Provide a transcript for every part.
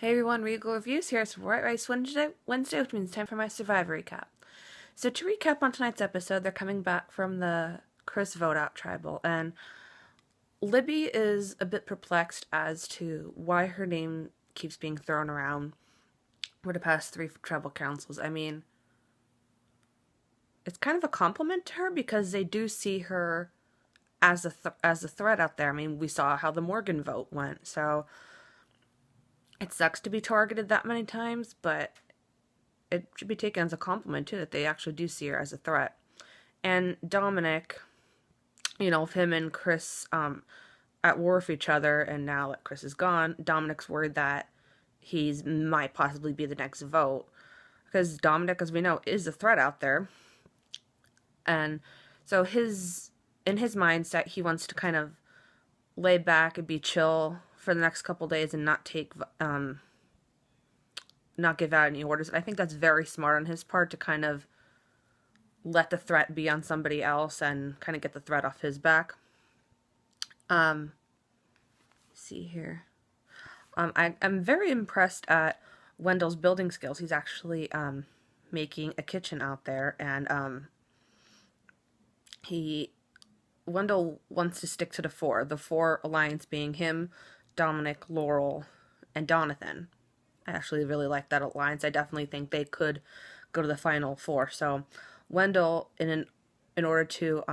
Hey everyone, Regal Reviews here. It's White Rice Wednesday, which means time for my Survivor recap. So to recap on tonight's episode, they're coming back from the Chris Vote Out Tribal, and Libby is a bit perplexed as to why her name keeps being thrown around for the past three tribal councils. I mean, it's kind of a compliment to her because they do see her as a threat out there. I mean, we saw how the Morgan vote went, so it sucks to be targeted that many times, but it should be taken as a compliment too that they actually do see her as a threat. And Dominic, with him and Chris at war with each other, and now that Chris is gone, Dominic's worried that he's might possibly be the next vote, because Dominic, as we know, is a threat out there. And so in his mindset, he wants to kind of lay back and be chill for the next couple days and not give out any orders. I think that's very smart on his part to kind of let the threat be on somebody else and kind of get the threat off his back. See here. I'm very impressed at Wendell's building skills. He's actually making a kitchen out there, and Wendell wants to stick to the four alliance being him, Dominic, Laurel, and Donathan. I actually really like that alliance. I definitely think they could go to the final four. So Wendell, in order to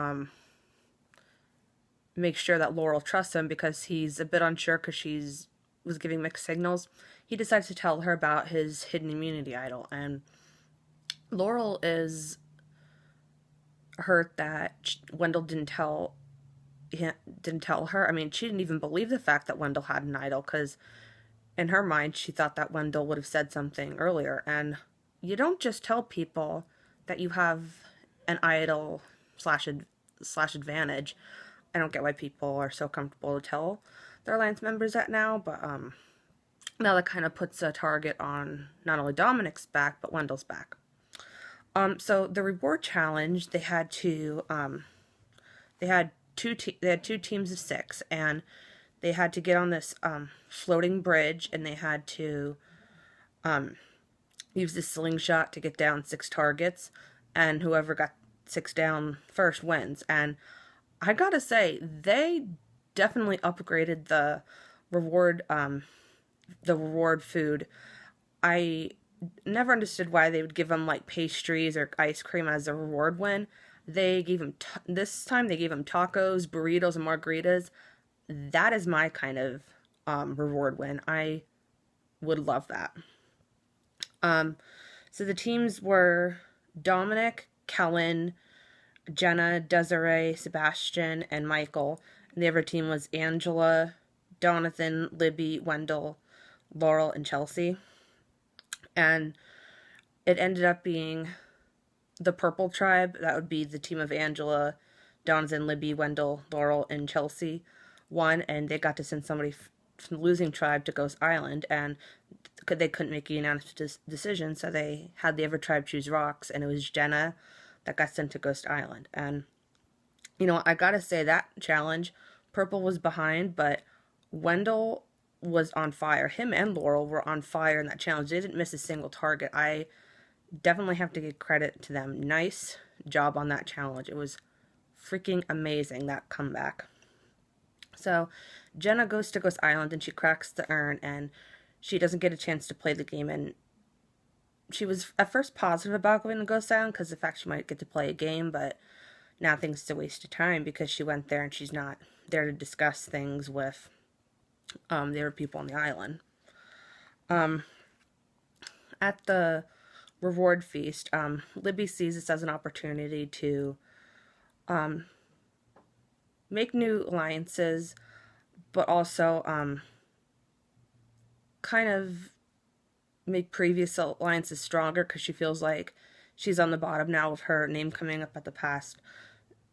make sure that Laurel trusts him, because he's a bit unsure because was giving mixed signals, he decides to tell her about his hidden immunity idol. And Laurel is hurt that Wendell didn't tell her. I mean, she didn't even believe the fact that Wendell had an idol, because in her mind, she thought that Wendell would have said something earlier. And you don't just tell people that you have an idol slash advantage. I don't get why people are so comfortable to tell their alliance members that now, but now that kind of puts a target on not only Dominic's back, but Wendell's back. So the reward challenge, they had two teams of 6, and they had to get on this floating bridge, and they had to use the slingshot to get down 6 targets, and whoever got 6 down first wins. And I gotta say, they definitely upgraded the reward food. I never understood why they would give them like pastries or ice cream as a reward win. They gave them this time they gave them tacos, burritos, and margaritas. That is my kind of reward win. I would love that. So the teams were Dominic, Kellen, Jenna, Desiree, Sebastian, and Michael. And the other team was Angela, Donathan, Libby, Wendell, Laurel, and Chelsea. And it ended up being the Purple Tribe. That would be the team of Angela, Donathan, Libby, Wendell, Laurel, and Chelsea won, and they got to send somebody from the losing tribe to Ghost Island, and they couldn't make a unanimous decision, so they had the other tribe choose Rocks, and it was Jenna that got sent to Ghost Island. And I gotta say, that challenge, Purple was behind, but Wendell was on fire. Him and Laurel were on fire in that challenge. They didn't miss a single target. I definitely have to give credit to them. Nice job on that challenge. It was freaking amazing, that comeback. So Jenna goes to Ghost Island, and she cracks the urn, and she doesn't get a chance to play the game. And she was at first positive about going to Ghost Island because the fact she might get to play a game, but now thinks it's a waste of time because she went there and she's not there to discuss things with the other people on the island. At the reward feast, Libby sees this as an opportunity to make new alliances, but also kind of make previous alliances stronger, because she feels like she's on the bottom now with her name coming up at the past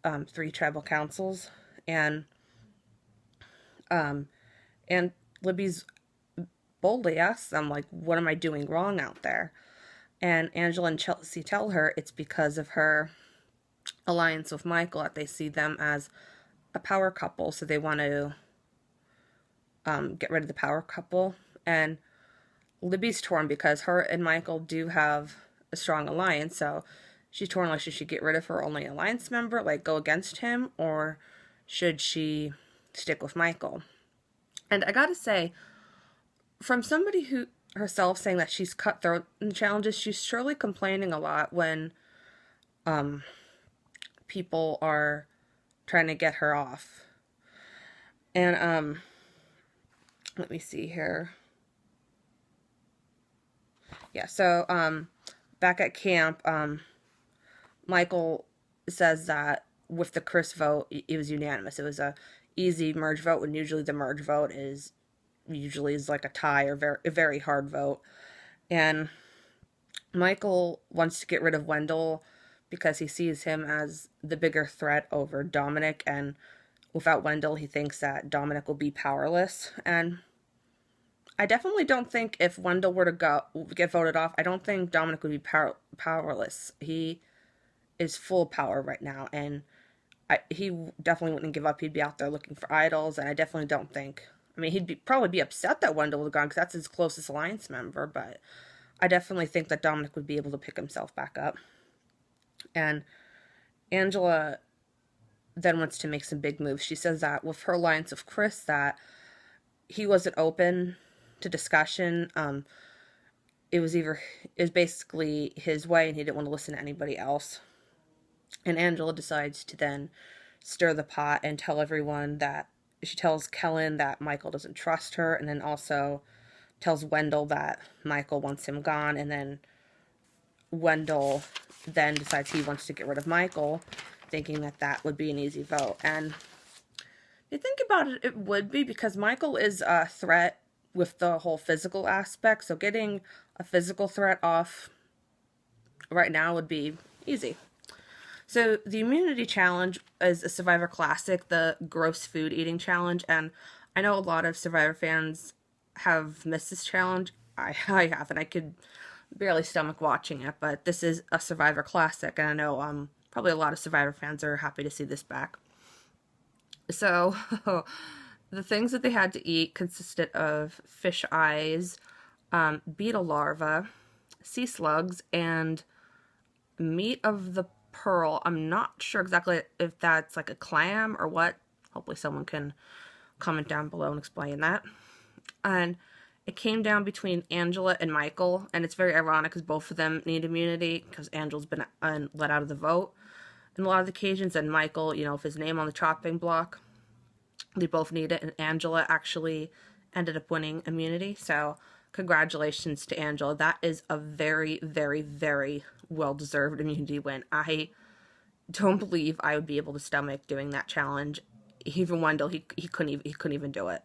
3 tribal councils. And Libby's boldly asks them, like, what am I doing wrong out there? And Angela and Chelsea tell her it's because of her alliance with Michael, that they see them as a power couple, so they want to get rid of the power couple. And Libby's torn because her and Michael do have a strong alliance, so she's torn, like, should she get rid of her only alliance member, like go against him, or should she stick with Michael? And I gotta say, from somebody who herself saying that she's cutthroat in challenges, she's surely complaining a lot when people are trying to get her off. And let me see here. Yeah, so back at camp, Michael says that with the Chris vote, it was unanimous. It was a easy merge vote, when usually the merge vote is like a tie or a very hard vote. And Michael wants to get rid of Wendell because he sees him as the bigger threat over Dominic, and without Wendell, he thinks that Dominic will be powerless. And I definitely don't think if Wendell were to get voted off, I don't think Dominic would be powerless. He is full power right now, and he definitely wouldn't give up. He'd be out there looking for idols, and I definitely don't think... I mean, he'd probably be upset that Wendell was gone because that's his closest alliance member, but I definitely think that Dominic would be able to pick himself back up. And Angela then wants to make some big moves. She says that with her alliance with Chris, that he wasn't open to discussion. It was basically his way, and he didn't want to listen to anybody else. And Angela decides to then stir the pot and tell everyone that she tells Kellen that Michael doesn't trust her, and then also tells Wendell that Michael wants him gone, and then Wendell then decides he wants to get rid of Michael, thinking that that would be an easy vote. And if you think about it, it would be, because Michael is a threat with the whole physical aspect, so getting a physical threat off right now would be easy. So the immunity challenge is a Survivor classic, the gross food eating challenge, and I know a lot of Survivor fans have missed this challenge. I have, and I could barely stomach watching it, but this is a Survivor classic, and I know probably a lot of Survivor fans are happy to see this back. So the things that they had to eat consisted of fish eyes, beetle larvae, sea slugs, and meat of the pearl. I'm not sure exactly if that's like a clam or what. Hopefully someone can comment down below and explain that. And it came down between Angela and Michael, and it's very ironic because both of them need immunity because Angela's been let out of the vote in a lot of the occasions, and Michael, you know, if his name on the chopping block, they both need it, and Angela actually ended up winning immunity. So congratulations to Angela. That is a very, very, very well-deserved immunity win. I don't believe I would be able to stomach doing that challenge. Even Wendell, he couldn't even do it.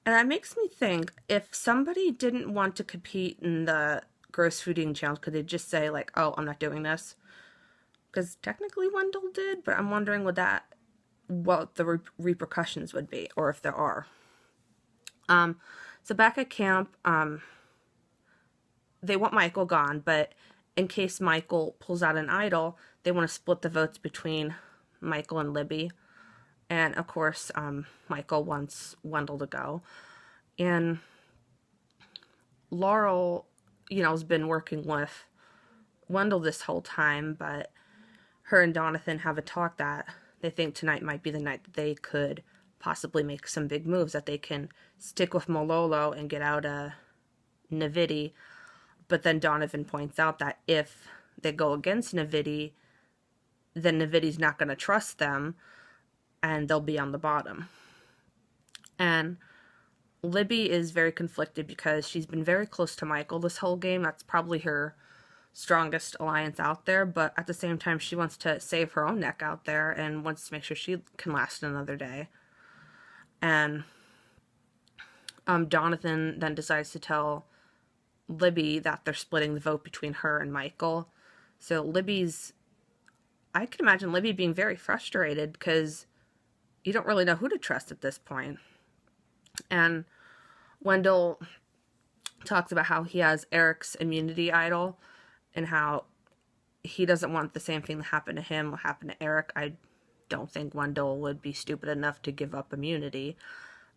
And that makes me think, if somebody didn't want to compete in the gross food eating challenge, could they just say, like, oh, I'm not doing this? Because technically Wendell did, but I'm wondering what the repercussions would be, or if there are. So back at camp, they want Michael gone, but in case Michael pulls out an idol, they want to split the votes between Michael and Libby. And of course, Michael wants Wendell to go. And Laurel, you know, has been working with Wendell this whole time, but her and Donathan have a talk that they think tonight might be the night that they could possibly make some big moves, that they can stick with Malolo and get out of Navidi. But then Donovan points out that if they go against Navidi, then Navidi's not going to trust them, and they'll be on the bottom. And Libby is very conflicted because she's been very close to Michael this whole game. That's probably her strongest alliance out there, but at the same time, she wants to save her own neck out there and wants to make sure she can last another day. And Donathan then decides to tell Libby that they're splitting the vote between her and Michael. So I can imagine Libby being very frustrated because you don't really know who to trust at this point. And Wendell talks about how he has Eric's immunity idol and how he doesn't want the same thing that happened to him will happen to Eric. I don't think Wendell would be stupid enough to give up immunity.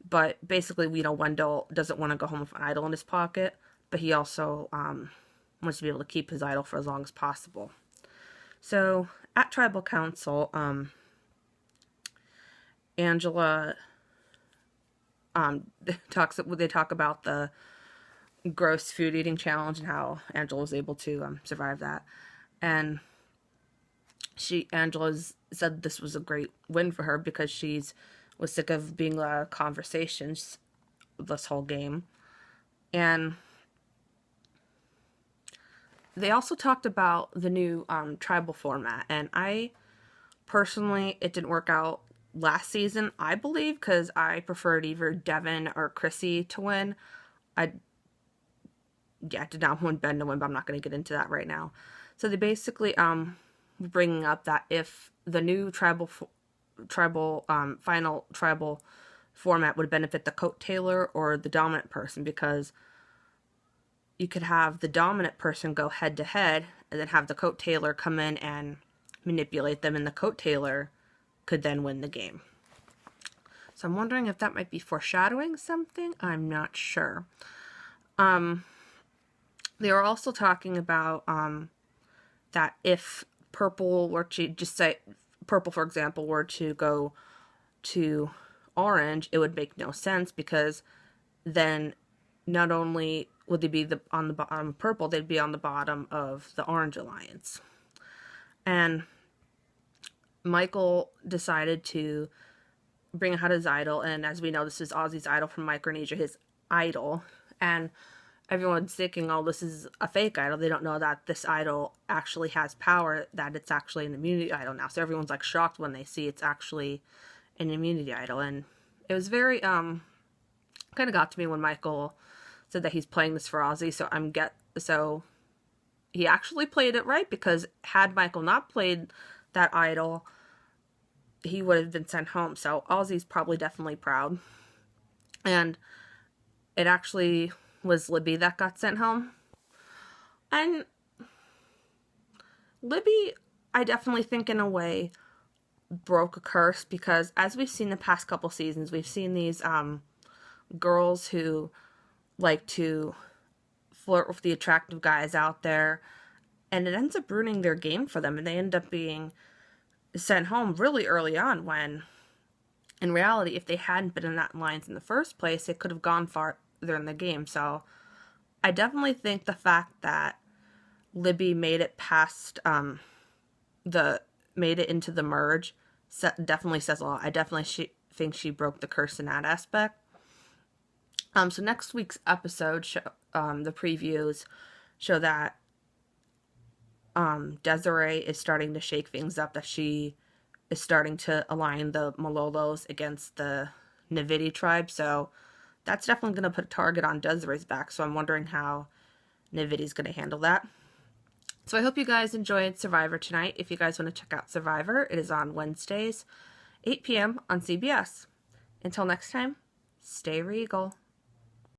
But basically, you know, Wendell doesn't want to go home with an idol in his pocket. but he also wants to be able to keep his idol for as long as possible. So at Tribal Council, Angela they talk about the gross food eating challenge and how Angela was able to survive that. And Angela said this was a great win for her because was sick of being a lot of conversations this whole game. And they also talked about the new tribal format, and I personally, it didn't work out last season, I believe, because I preferred either Devin or Chrissy to win. I did not want Ben to win, but I'm not going to get into that right now. So they basically bringing up that if the new final tribal format would benefit the coat tailor or the dominant person, because you could have the dominant person go head to head and then have the coat tailor come in and manipulate them, and the coat tailor could then win the game. So I'm wondering if that might be foreshadowing something. I'm not sure. They were also talking about that if purple were to, just say purple for example, were to go to orange, it would make no sense, because then not only would they be on the bottom of purple, they'd be on the bottom of the Orange Alliance. And Michael decided to bring out his idol, and as we know, this is Ozzy's idol from Micronesia, his idol, and everyone's thinking, oh, this is a fake idol. They don't know that this idol actually has power, that it's actually an immunity idol now. So everyone's like shocked when they see it's actually an immunity idol. And it was very, kind of got to me when Michael said that he's playing this for Ozzy. So he actually played it right, because had Michael not played that idol, he would have been sent home. So Ozzy's probably definitely proud. And it actually was Libby that got sent home. And Libby, I definitely think in a way broke a curse, because as we've seen the past couple seasons, we've seen these girls who like to flirt with the attractive guys out there, and it ends up ruining their game for them, and they end up being sent home really early on, when in reality, if they hadn't been in that alliance in the first place, it could have gone farther in the game. So I definitely think the fact that Libby made it past made it into the merge definitely says a lot. I definitely think she broke the curse in that aspect. So next week's episode, the previews show that Desiree is starting to shake things up, that she is starting to align the Malolos against the Navidi tribe. So that's definitely going to put a target on Desiree's back. So I'm wondering how Navidi's going to handle that. So I hope you guys enjoyed Survivor tonight. If you guys want to check out Survivor, it is on Wednesdays, 8 p.m. on CBS. Until next time, stay regal.